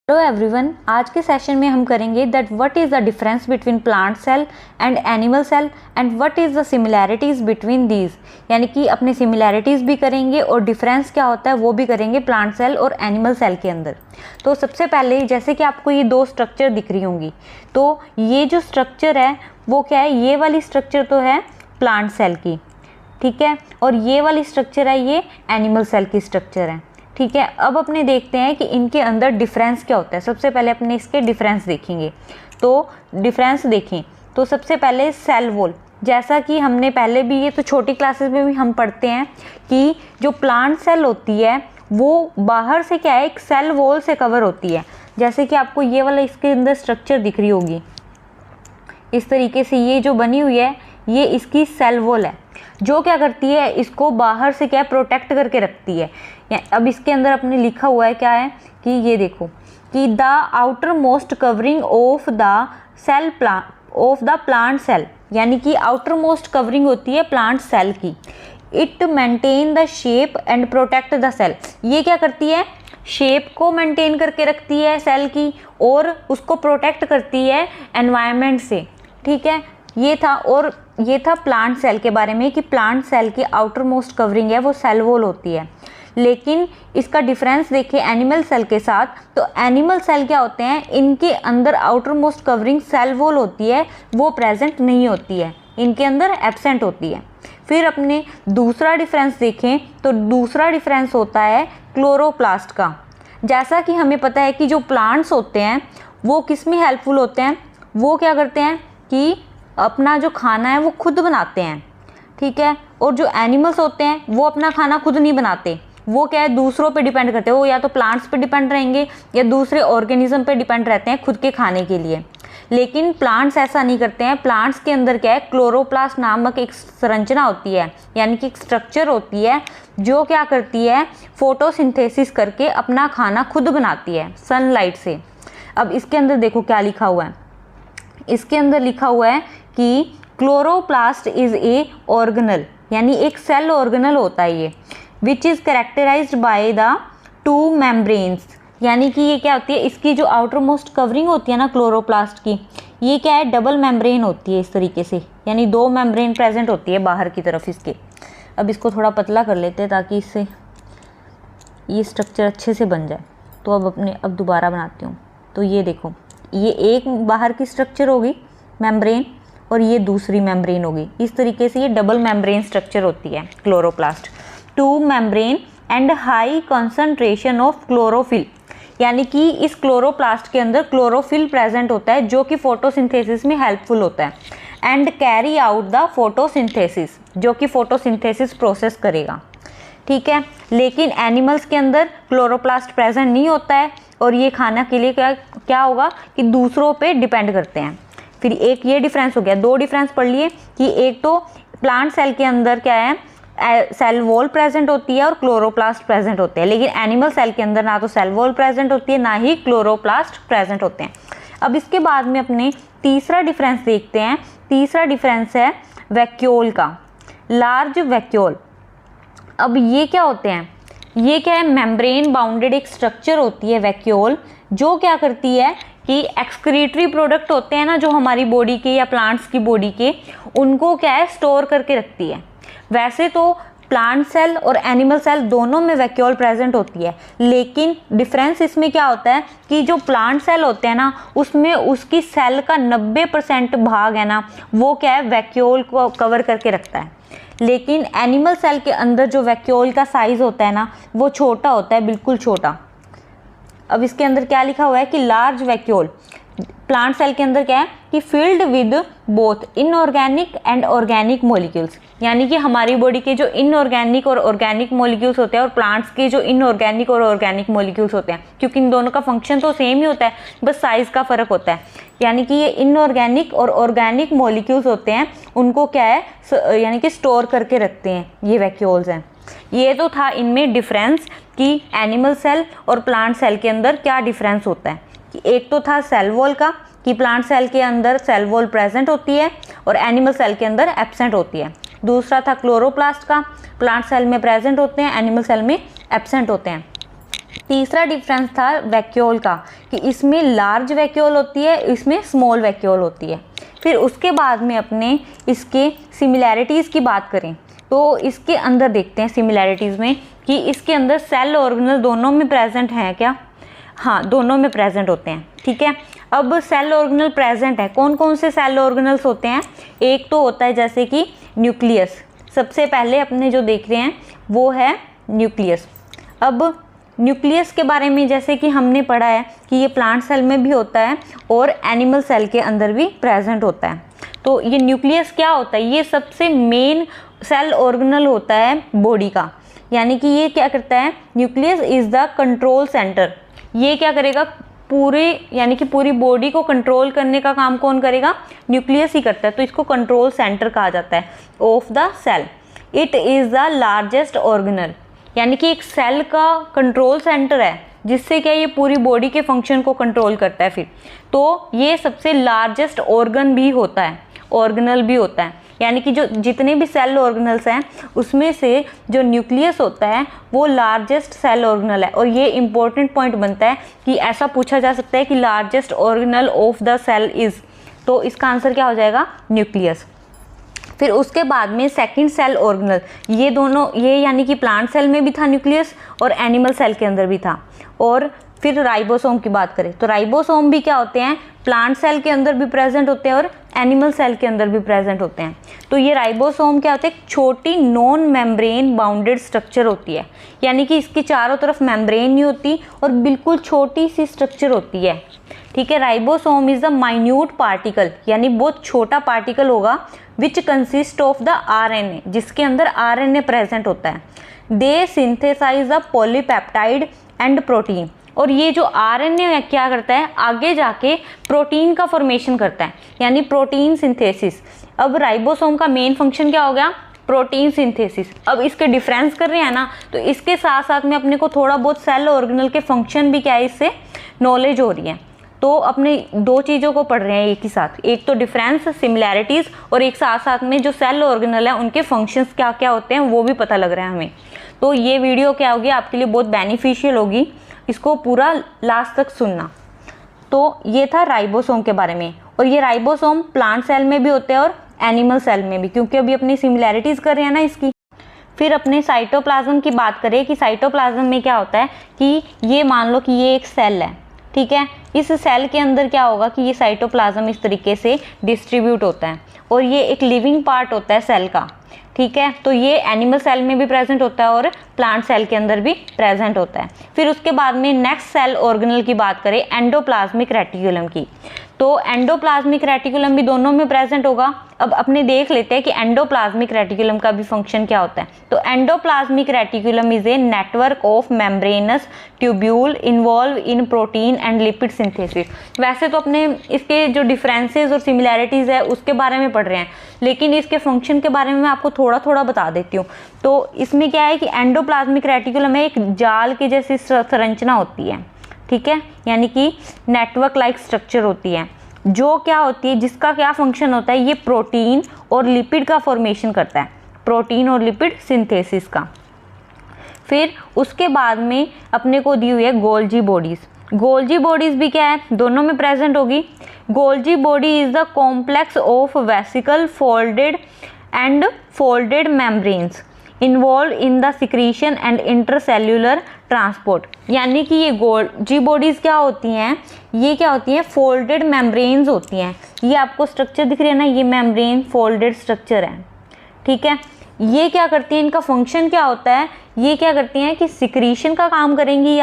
Hello everyone, आज के session में हम करेंगे that what is the difference between plant cell and animal cell and what is the similarities between these. यानी कि अपने सिमिलैरिटीज़ भी करेंगे और डिफरेंस क्या होता है वो भी करेंगे प्लांट सेल और एनिमल सेल के अंदर। तो सबसे पहले जैसे कि आपको ये दो स्ट्रक्चर दिख रही होंगी, तो ये जो स्ट्रक्चर है वो क्या है, ये वाली स्ट्रक्चर तो है प्लांट सेल की, ठीक है, और ये वाली स्ट्रक्चर है ये एनिमल सेल की स्ट्रक्चर है, ठीक है। अब अपने देखते हैं कि इनके अंदर डिफरेंस क्या होता है। सबसे पहले अपने इसके डिफरेंस देखेंगे। तो डिफरेंस देखें तो सबसे पहले सेल वॉल, जैसा कि हमने पहले भी, ये तो छोटी क्लासेस में भी हम पढ़ते हैं कि जो प्लांट सेल होती है वो बाहर से क्या है, एक सेल वॉल से कवर होती है। जैसे कि आपको ये वाला इसके अंदर स्ट्रक्चर दिख रही होगी, इस तरीके से ये जो बनी हुई है ये इसकी सेल वॉल है, जो क्या करती है, इसको बाहर से क्या प्रोटेक्ट करके रखती है। अब इसके अंदर अपने लिखा हुआ है क्या है कि ये देखो कि the outermost covering of the cell of the plant cell, यानी कि आउटर मोस्ट कवरिंग होती है प्लांट सेल की। It maintain the shape and protect the cell, ये क्या करती है, शेप को मेंटेन करके रखती है सेल की और उसको प्रोटेक्ट करती है एनवायरनमेंट से, ठीक है। ये था, और ये था प्लांट सेल के बारे में कि प्लांट सेल की आउटर मोस्ट कवरिंग है वो सेल वॉल होती है। लेकिन इसका डिफरेंस देखिए एनिमल सेल के साथ, तो एनिमल सेल क्या होते हैं, इनके अंदर outermost covering cell wall होती है वो प्रेजेंट नहीं होती है, इनके अंदर एब्सेंट होती है। फिर अपने दूसरा डिफरेंस देखें तो दूसरा डिफरेंस होता है क्लोरोप्लास्ट का। जैसा कि हमें पता है कि जो प्लांट्स होते हैं वो किस में हेल्पफुल होते हैं, वो क्या करते हैं कि अपना जो खाना है वो खुद बनाते हैं, ठीक है। और जो एनिमल्स होते हैं वो अपना खाना खुद नहीं बनाते, वो क्या है, दूसरों पे डिपेंड करते हैं। वो या तो प्लांट्स पे डिपेंड रहेंगे या दूसरे ऑर्गेनिज्म पे डिपेंड रहते हैं खुद के खाने के लिए। लेकिन प्लांट्स ऐसा नहीं करते हैं। प्लांट्स के अंदर क्या है, क्लोरोप्लास्ट नामक एक संरचना होती है, यानी कि एक स्ट्रक्चर होती है जो क्या करती है, फोटोसिंथेसिस करके अपना खाना खुद बनाती है सनलाइट से। अब इसके अंदर देखो क्या लिखा हुआ है, इसके अंदर लिखा हुआ है कि क्लोरोप्लास्ट इज ए ऑर्गेनल, यानी एक सेल ऑर्गेनल होता है ये, which is characterized by the two membranes, यानी कि ये क्या होती है, इसकी जो आउटर मोस्ट कवरिंग होती है ना क्लोरोप्लास्ट की, ये क्या है, डबल मेम्ब्रेन होती है इस तरीके से, यानी दो मेम्ब्रेन प्रेजेंट होती है बाहर की तरफ इसके। अब इसको थोड़ा पतला कर लेते हैं ताकि इससे ये स्ट्रक्चर अच्छे से बन जाए। तो अब दोबारा बनाती हूँ। तो ये देखो, ये एक बाहर की स्ट्रक्चर होगी मेम्ब्रेन और ये दूसरी मेम्ब्रेन होगी। इस तरीके से ये डबल मेम्ब्रेन स्ट्रक्चर होती है chloroplast. Two membrane and high concentration of chlorophyll, यानी कि इस क्लोरोप्लास्ट के अंदर क्लोरोफिल प्रेजेंट होता है जो कि फोटोसिंथेसिस में हेल्पफुल होता है। And carry out the photosynthesis, जो कि फोटोसिंथेसिस प्रोसेस करेगा, ठीक है। लेकिन एनिमल्स के अंदर क्लोरोप्लास्ट प्रेजेंट नहीं होता है और ये खाना के लिए क्या होगा कि दूसरों पे डिपेंड करते हैं। फिर एक ये डिफरेंस हो गया, दो डिफरेंस पढ़ लिए कि एक तो प्लांट सेल के अंदर क्या है, सेल वॉल प्रेजेंट होती है और क्लोरोप्लास्ट प्रेजेंट होते हैं। लेकिन एनिमल सेल के अंदर ना तो सेल वॉल प्रेजेंट होती है ना ही क्लोरोप्लास्ट प्रेजेंट होते हैं। अब इसके बाद में अपने तीसरा डिफरेंस देखते हैं। तीसरा डिफरेंस है वैक्यूल का, लार्ज वैक्यूल। अब ये क्या होते हैं, ये क्या है, मेम्ब्रेन बाउंडेड एक स्ट्रक्चर होती है वैक्यूल, जो क्या करती है कि एक्सक्रीटरी प्रोडक्ट होते हैं ना जो हमारी बॉडी के या प्लांट्स की बॉडी के, उनको क्या है, स्टोर करके रखती है। वैसे तो प्लांट सेल और एनिमल सेल दोनों में वैक्यूल प्रेजेंट होती है, लेकिन डिफरेंस इसमें क्या होता है कि जो प्लांट सेल होते हैं ना उसमें उसकी सेल का 90% भाग है ना वो क्या है, वैक्यूल को कवर करके रखता है। लेकिन एनिमल सेल के अंदर जो वैक्यूल का साइज़ होता है ना वो छोटा होता है, बिल्कुल छोटा। अब इसके अंदर क्या लिखा हुआ है कि लार्ज वैक्यूल, प्लांट सेल के अंदर क्या है कि field with both inorganic and organic molecules, यानी कि हमारी बॉडी के जो इनऑर्गेनिक और ऑर्गेनिक मॉलिक्यूल्स होते हैं और प्लांट्स के जो इनऑर्गेनिक और ऑर्गेनिक मॉलिक्यूल्स होते हैं, क्योंकि इन दोनों का फंक्शन तो सेम ही होता है, बस साइज़ का फ़र्क होता है। यानी कि ये इनऑर्गेनिक और ऑर्गेनिक मॉलिक्यूल्स होते हैं, उनको क्या है, यानी कि स्टोर करके रखते हैं, ये वैक्यूल्स हैं। ये तो था इनमें डिफरेंस कि एनिमल सेल और प्लांट सेल के अंदर क्या डिफरेंस होता है। कि एक तो था सेल वॉल का कि प्लांट सेल के अंदर सेल वॉल प्रेजेंट होती है और एनिमल सेल के अंदर एब्सेंट होती है। दूसरा था क्लोरोप्लास्ट का, प्लांट सेल में प्रेजेंट होते हैं, एनिमल सेल में एब्सेंट होते हैं। तीसरा डिफरेंस था वैक्यूल का कि इसमें लार्ज वैक्यूल होती है, इसमें स्मॉल वैक्यूल होती है। फिर उसके बाद में अपने इसके सिमिलैरिटीज़ की बात करें तो इसके अंदर देखते हैं सिमिलैरिटीज़ में कि इसके अंदर सेल ऑर्गेनल दोनों में प्रेजेंट हैं क्या? हाँ, दोनों में प्रेजेंट होते हैं। ठीक है, अब सेल ऑर्गेनल प्रेजेंट है, कौन कौन से सेल ऑर्गेनल्स होते हैं? एक तो होता है जैसे कि न्यूक्लियस, सबसे पहले अपने जो देख रहे हैं वो है न्यूक्लियस। अब न्यूक्लियस के बारे में जैसे कि हमने पढ़ा है कि ये प्लांट सेल में भी होता है और एनिमल सेल के अंदर भी प्रेजेंट होता है। तो ये न्यूक्लियस क्या होता है? ये सबसे मेन सेल ऑर्गेनल होता है बॉडी का, यानी कि ये क्या करता है? Nucleus is the control centre. ये क्या करेगा? पूरे यानी कि पूरी बॉडी को कंट्रोल करने का काम कौन करेगा? न्यूक्लियस ही करता है। तो इसको कंट्रोल सेंटर कहा जाता है of the cell. It is the largest organelle, यानी कि एक सेल का कंट्रोल सेंटर है जिससे क्या ये पूरी बॉडी के फंक्शन को कंट्रोल करता है। फिर तो ये सबसे लार्जेस्ट ऑर्गन भी होता है, ऑर्गेनल भी होता है, यानी कि जो जितने भी सेल ऑर्गेनल्स हैं उसमें से जो न्यूक्लियस होता है वो लार्जेस्ट सेल ऑर्गेनल है। और ये इंपॉर्टेंट पॉइंट बनता है कि ऐसा पूछा जा सकता है कि largest organelle of the cell is, तो इसका आंसर क्या हो जाएगा? न्यूक्लियस। फिर उसके बाद में सेकंड सेल ऑर्गेनल, ये दोनों, ये यानी कि प्लांट सेल में भी था न्यूक्लियस और एनिमल सेल के अंदर भी था। और फिर राइबोसोम की बात करें तो राइबोसोम भी क्या होते हैं? प्लांट सेल के अंदर भी प्रेजेंट होते हैं और एनिमल सेल के अंदर भी प्रेजेंट होते हैं। तो ये राइबोसोम क्या होते हैं? छोटी नॉन मेम्ब्रेन बाउंडेड स्ट्रक्चर होती है, यानी कि इसकी चारों तरफ मेम्ब्रेन नहीं होती और बिल्कुल छोटी सी स्ट्रक्चर होती है। ठीक है, ribosome is the minute particle, यानी बहुत छोटा पार्टिकल होगा which consist of the RNA, जिसके अंदर आरएनए प्रेजेंट होता है। They synthesize the polypeptide and protein, और ये जो आरएनए क्या करता है? आगे जाके प्रोटीन का फॉर्मेशन करता है, यानी प्रोटीन सिंथेसिस। अब राइबोसोम का मेन फंक्शन क्या हो गया? Protein synthesis. अब इसके डिफरेंस कर रहे हैं ना, तो इसके साथ साथ में अपने को थोड़ा बहुत सेल ऑर्गेनल के फंक्शन भी क्या है इससे नॉलेज हो रही है। तो अपने दो चीज़ों को पढ़ रहे हैं एक ही साथ, एक तो डिफरेंस सिमिलैरिटीज़ और एक साथ साथ में जो सेल ऑर्गेनल है उनके फंक्शंस क्या क्या होते हैं वो भी पता लग रहा है हमें। तो ये वीडियो क्या होगी आपके लिए बहुत बेनिफिशियल होगी, इसको पूरा लास्ट तक सुनना। तो ये था राइबोसोम के बारे में, और ये राइबोसोम प्लांट सेल में भी होते हैं और एनिमल सेल में भी, क्योंकि अभी अपनी सिमिलैरिटीज़ कर रहे हैं ना इसकी। फिर अपने साइटोप्लाज्म की बात करें कि साइटोप्लाज्म में क्या होता है कि ये मान लो कि ये एक सेल है, ठीक है। इस सेल के अंदर क्या होगा कि ये साइटोप्लाज्म इस तरीके से डिस्ट्रीब्यूट होता है और ये एक लिविंग पार्ट होता है सेल का, ठीक है। तो ये एनिमल सेल में भी प्रेजेंट होता है और प्लांट सेल के अंदर भी प्रेजेंट होता है। फिर उसके बाद में नेक्स्ट सेल ऑर्गेनल की बात करें एंडोप्लाज्मिक रेटिकुलम की, तो एंडोप्लाज्मिक रेटिकुलम भी दोनों में प्रेजेंट होगा। अब अपने देख लेते हैं कि एंडोप्लाज्मिक रेटिकुलम का भी फंक्शन क्या होता है। तो endoplasmic reticulum is a network of membranes tubule involve in protein and lipid synthesis. वैसे तो अपने इसके जो डिफरेंसेस और सिमिलैरिटीज़ है उसके बारे में पढ़ रहे हैं, लेकिन इसके फंक्शन के बारे में मैं आपको थोड़ा थोड़ा बता देती हूँ। तो इसमें क्या है कि एंडोप्लाज्मिक रेटिकुलम में एक जाल की जैसी संरचना होती है, ठीक है, यानी कि नेटवर्क लाइक स्ट्रक्चर होती है, जो क्या होती है, जिसका क्या फंक्शन होता है, ये प्रोटीन और लिपिड का फॉर्मेशन करता है, प्रोटीन और लिपिड सिंथेसिस का। फिर उसके बाद में अपने को दी हुई है गोल्जी बॉडीज़। गोल्जी बॉडीज़ भी क्या है, दोनों में प्रेजेंट होगी। Golgi body is the complex of vesicle folded and folded membranes involve in the secretion and intercellular transport. यानी कि ये गोल्जी बॉडीज़ क्या होती हैं, ये क्या होती हैं, फोल्डेड मेम्ब्रेन्स होती हैं। ये आपको स्ट्रक्चर दिख रही है ना, ये मेम्ब्रेन फोल्डेड स्ट्रक्चर है, ठीक है। ये क्या करती हैं, इनका फंक्शन क्या होता है, ये क्या करती हैं कि सिक्रीशन का काम करेंगी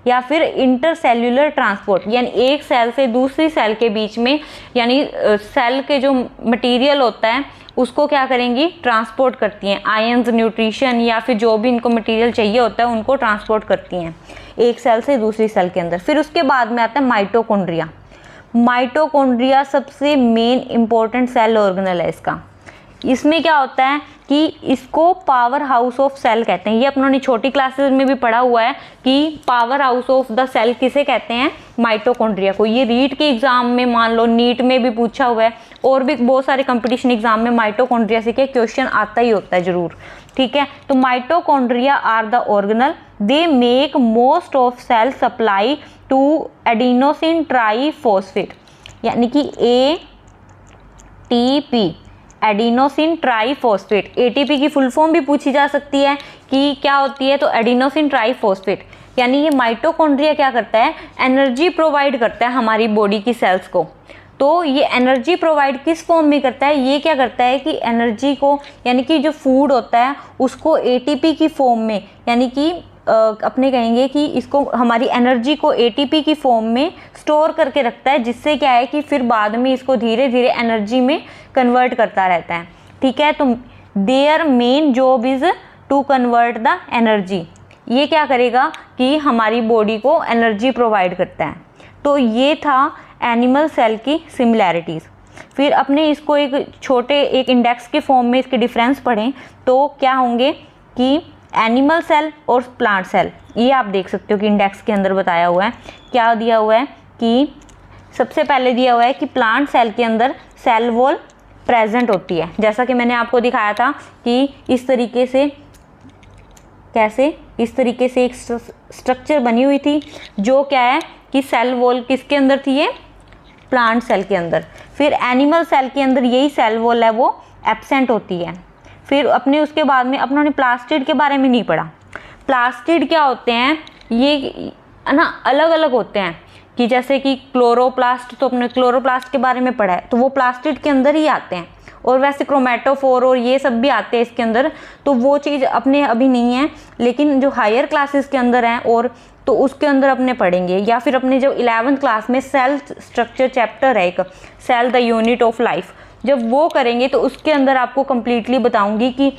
या फिर इंटरसेल्यूलर ट्रांसपोर्ट, यानी एक सेल से दूसरी सेल के बीच में, यानी सेल के जो मटेरियल होता है उसको क्या करेंगी, ट्रांसपोर्ट करती हैं। आयंस, न्यूट्रिशन या फिर जो भी इनको मटेरियल चाहिए होता है उनको ट्रांसपोर्ट करती हैं एक सेल से दूसरी सेल के अंदर। फिर उसके बाद में आता है माइटोकॉन्ड्रिया। माइटोकॉन्ड्रिया सबसे मेन इंपॉर्टेंट सेल ऑर्गेनल है इसका। इसमें क्या होता है कि इसको पावर हाउस ऑफ सेल कहते हैं। ये अपनों ने छोटी क्लासेस में भी पढ़ा हुआ है कि powerhouse of the cell किसे कहते हैं, माइटोकॉन्ड्रिया को। ये रीट के एग्जाम में, मान लो नीट में भी पूछा हुआ है, और भी बहुत सारे कंपटीशन एग्जाम में माइटोकॉन्ड्रिया से क्या क्वेश्चन आता ही होता है जरूर, ठीक है। तो mitochondria are the organelle, they make most of cell supply to adenosine triphosphate, यानी कि ATP, एडिनोसिन ट्राइफॉस्फेट। ATP की फुल फॉर्म भी पूछी जा सकती है कि क्या होती है, तो एडिनोसिन ट्राइफॉस्फेट। यानी ये माइटोकॉन्ड्रिया क्या करता है, एनर्जी प्रोवाइड करता है हमारी बॉडी की सेल्स को। तो ये एनर्जी प्रोवाइड किस फॉर्म में करता है, ये क्या करता है कि एनर्जी को, यानी कि जो फूड होता है उसको ATP की फॉर्म में, यानी कि अपने कहेंगे कि इसको, हमारी एनर्जी को ATP की फॉर्म में स्टोर करके रखता है, जिससे क्या है कि फिर बाद में इसको धीरे धीरे एनर्जी में कन्वर्ट करता रहता है, ठीक है। तो their main job is to convert the energy, ये क्या करेगा कि हमारी बॉडी को एनर्जी प्रोवाइड करता है। तो ये था एनिमल सेल की सिमिलैरिटीज़। फिर अपने इसको एक छोटे एक इंडेक्स के फॉर्म में इसके डिफरेंस पढ़ें तो क्या होंगे कि एनिमल सेल और प्लांट सेल, ये आप देख सकते हो कि इंडेक्स के अंदर बताया हुआ है। क्या दिया हुआ है कि सबसे पहले दिया हुआ है कि प्लांट सेल के अंदर सेल वॉल प्रेजेंट होती है, जैसा कि मैंने आपको दिखाया था कि इस तरीके से, कैसे इस तरीके से एक स्ट्रक्चर बनी हुई थी, जो क्या है कि सेल वॉल किसके अंदर थी, ये प्लांट सेल के अंदर। फिर एनिमल सेल के अंदर यही सेल वॉल है वो एब्सेंट होती है। फिर अपने उसके बाद में अपनों ने प्लास्टिड के बारे में नहीं पढ़ा। प्लास्टिड क्या होते हैं, ये ना अलग अलग होते हैं, कि जैसे कि क्लोरोप्लास्ट, तो अपने क्लोरोप्लास्ट के बारे में पढ़ा है, तो वो प्लास्टिड के अंदर ही आते हैं। और वैसे क्रोमेटोफोर और ये सब भी आते हैं इसके अंदर, तो वो चीज़ अपने अभी नहीं है, लेकिन जो हायर क्लासेस के अंदर हैं और तो उसके अंदर अपने पढ़ेंगे। या फिर अपने जो 11th क्लास में सेल स्ट्रक्चर चैप्टर है एक, cell the unit of life, जब वो करेंगे तो उसके अंदर आपको कम्प्लीटली बताऊंगी कि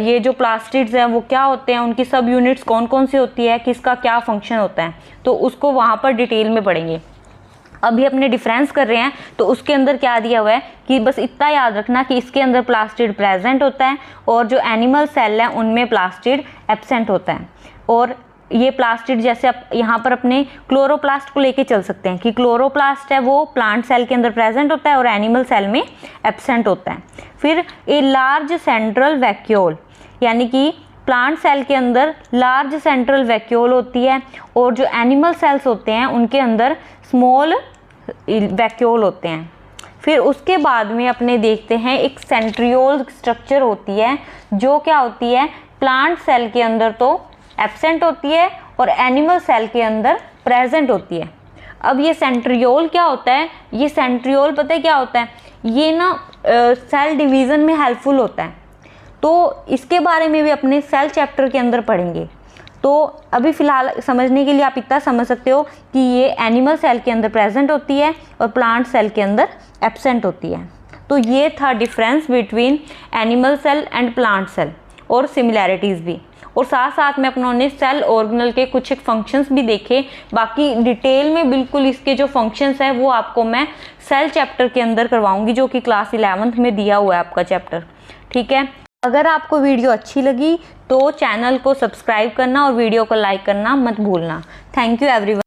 ये जो प्लास्टिड्स हैं वो क्या होते हैं, उनकी सब यूनिट्स कौन कौन सी होती है, किसका क्या फंक्शन होता है, तो उसको वहाँ पर डिटेल में पढ़ेंगे। अभी अपने डिफरेंस कर रहे हैं तो उसके अंदर क्या दिया हुआ है कि बस इतना याद रखना कि इसके अंदर प्लास्टिड प्रेजेंट होता है और जो एनिमल सेल हैं उनमें प्लास्टिड एब्सेंट होता है। और ये प्लास्टिड, जैसे आप यहाँ पर अपने क्लोरोप्लास्ट को लेके चल सकते हैं कि क्लोरोप्लास्ट है वो प्लांट सेल के अंदर प्रेजेंट होता है और एनिमल सेल में एब्सेंट होता है। फिर ए लार्ज सेंट्रल वैक्यूल, यानी कि प्लांट सेल के अंदर लार्ज सेंट्रल वैक्यूल होती है और जो एनिमल सेल्स होते हैं उनके अंदर स्मॉल वैक्यूल होते हैं। फिर उसके बाद में अपने देखते हैं एक सेंट्रियोल स्ट्रक्चर होती है, जो क्या होती है प्लांट सेल के अंदर तो एब्सेंट होती है और एनिमल सेल के अंदर प्रेजेंट होती है। अब ये सेंट्रियोल क्या होता है, ये सेंट्रियोल पता है क्या होता है, ये ना सेल डिवीज़न में हेल्पफुल होता है। तो इसके बारे में भी अपने सेल चैप्टर के अंदर पढ़ेंगे। तो अभी फ़िलहाल समझने के लिए आप इतना समझ सकते हो कि ये एनिमल सेल के अंदर प्रेजेंट होती है और प्लांट सेल के अंदर एब्सेंट होती है। तो ये था difference between animal cell and plant cell और सिमिलैरिटीज़ भी। और साथ साथ में अपनों ने सेल ऑर्गेनल के कुछ एक फंक्शंस भी देखे। बाकी डिटेल में बिल्कुल इसके जो फंक्शंस हैं वो आपको मैं सेल चैप्टर के अंदर करवाऊंगी, जो कि क्लास 11th में दिया हुआ है आपका चैप्टर, ठीक है। अगर आपको वीडियो अच्छी लगी तो चैनल को सब्सक्राइब करना और वीडियो को लाइक करना मत भूलना। Thank you everyone.